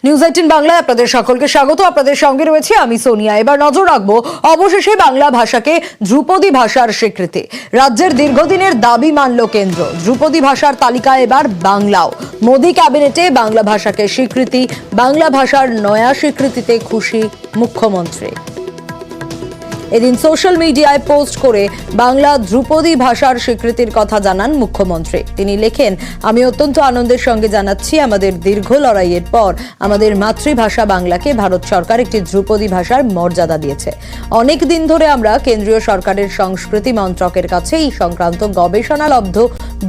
News 18 বাংলায় আপনাদের সকলকে স্বাগত। আপনাদের সঙ্গে রয়েছে আমি সোনিয়া। এবার নজর রাখবো অবশেষে বাংলা ভাষাকে ধ্রুপদী ভাষার স্বীকৃতি। রাজ্যের দীর্ঘদিনের দাবি মানল কেন্দ্র। ধ্রুপদী ভাষার তালিকায় এবার বাংলাও। মোদী ক্যাবিনেটে বাংলা ভাষাকে স্বীকৃতি। বাংলা ভাষার নয়া স্বীকৃতিতে খুশি মুখ্যমন্ত্রী। এদিন সোশ্যাল মিডিয়ায় পোস্ট করে বাংলা ধ্রুপদী ভাষার স্বীকৃতির কথা জানান মুখ্যমন্ত্রী। তিনি লেখেন, আমি অত্যন্ত আনন্দের সঙ্গে জানাচ্ছি আমাদের দীর্ঘ লড়াইয়ের পর আমাদের মাতৃভাষা বাংলাকে ভারত সরকার একটি ধ্রুপদী ভাষার মর্যাদা দিয়েছে। অনেক দিন ধরে আমরা কেন্দ্রীয় সরকারের সংস্কৃতি মন্ত্রকের কাছে এই সংক্রান্ত গবেষণালব্ধ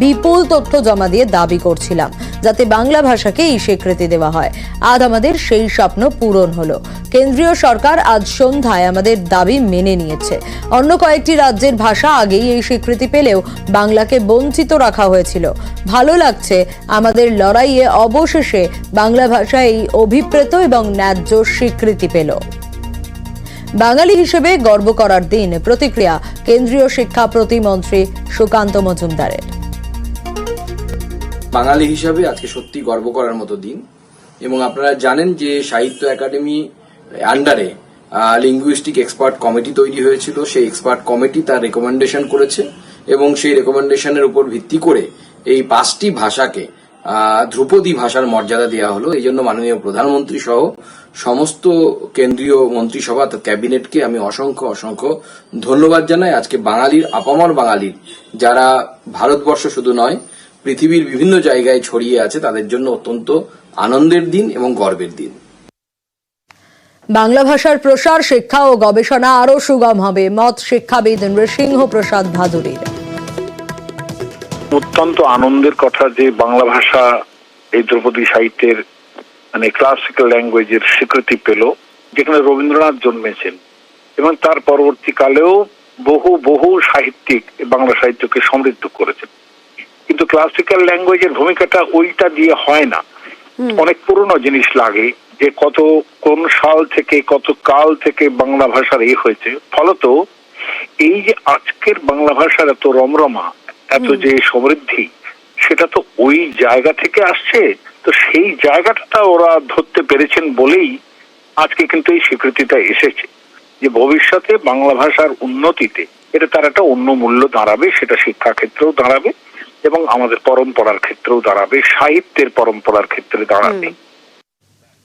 বিপুল তথ্য জমা দিয়ে দাবি করছিলাম যাতে বাংলা ভাষাকে এই স্বীকৃতি দেওয়া হয়। আজ আমাদের সেই স্বপ্ন পূরণ হলো। কেন্দ্রীয় সরকার আজ সন্ধ্যায় আমাদের দাবি মেনে নিয়েছে। অন্য কয়েকটি রাজ্যের ভাষা আগেই এই স্বীকৃতি পেলেও বাংলাকে বঞ্চিত রাখা হয়েছিল। ভালো লাগছে আমাদের লড়াইয়ে অবশেষে বাংলা ভাষা এই অভিপ্রেত এবং ন্যায্য স্বীকৃতি পেল। বাঙালি হিসেবে গর্ব করার দিন, প্রতিক্রিয়া কেন্দ্রীয় শিক্ষা প্রতিমন্ত্রী সুকান্ত মজুমদারের। বাঙালি হিসাবে আজকে সত্যি গর্ব করার মতো দিন। এবং আপনারা জানেন যে সাহিত্য একাডেমি আন্ডারে লিঙ্গুইস্টিক এক্সপার্ট কমিটি তৈরি হয়েছিল। সেই এক্সপার্ট কমিটি তার রেকমেন্ডেশন করেছে এবং সেই রেকমেন্ডেশনের উপর ভিত্তি করে এই 5টি ভাষাকে ধ্রুপদী ভাষার মর্যাদা দেওয়া হলো। এই জন্য মাননীয় প্রধানমন্ত্রী সহ সমস্ত কেন্দ্রীয় মন্ত্রিসভা ক্যাবিনেটকে আমি অসংখ্য ধন্যবাদ জানাই। আজকে বাঙালির, আপামর বাঙালির যারা ভারতবর্ষ শুধু নয় পৃথিবীর বিভিন্ন জায়গায় ছড়িয়ে আছে, তাদের জন্য অত্যন্ত আনন্দের দিন এবং গর্বের দিন। বাংলা ভাষার প্রসার, শিক্ষা ও গবেষণা আরো সুগম হবে, মত শিক্ষাবিদ নৃসিংহ প্রসাদ ভাদুরীর। অত্যন্ত আনন্দের কথা যে বাংলা ভাষা এই ধ্রুপদী সাহিত্যের ক্লাসিক্যাল ল্যাঙ্গুয়েজের স্বীকৃতি পেল, যেখানে রবীন্দ্রনাথ জন্মেছেন এবং তার পরবর্তীকালেও বহু সাহিত্যিক বাংলা সাহিত্যকে সমৃদ্ধ করেছেন। কিন্তু ক্লাসিক্যাল ল্যাঙ্গুয়েজের ভূমিকাটা ওইটা দিয়ে হয় না। অনেক পুরনো জিনিস লাগে যে কোন সাল থেকে কত কাল থেকে বাংলা ভাষার হয়েছে। ফলত এই যে আজকের বাংলা ভাষার এত রমরমা, এত যে সমৃদ্ধি, সেটা তো ওই জায়গা থেকে আসছে। তো সেই জায়গাটা ওরা ধরতে পেরেছেন বলেই আজকে কিন্তু এই স্বীকৃতিটা এসেছে যে ভবিষ্যতে বাংলা ভাষার উন্নতিতে এটা তার একটা অন্য মূল্য দাঁড়াবে। সেটা শিক্ষা ক্ষেত্রেও দাঁড়াবে এবং আমাদের পরম্পরার ক্ষেত্রেও দাঁড়াবে, সাহিত্যের পরম্পরার ক্ষেত্রে দাঁড়াবে।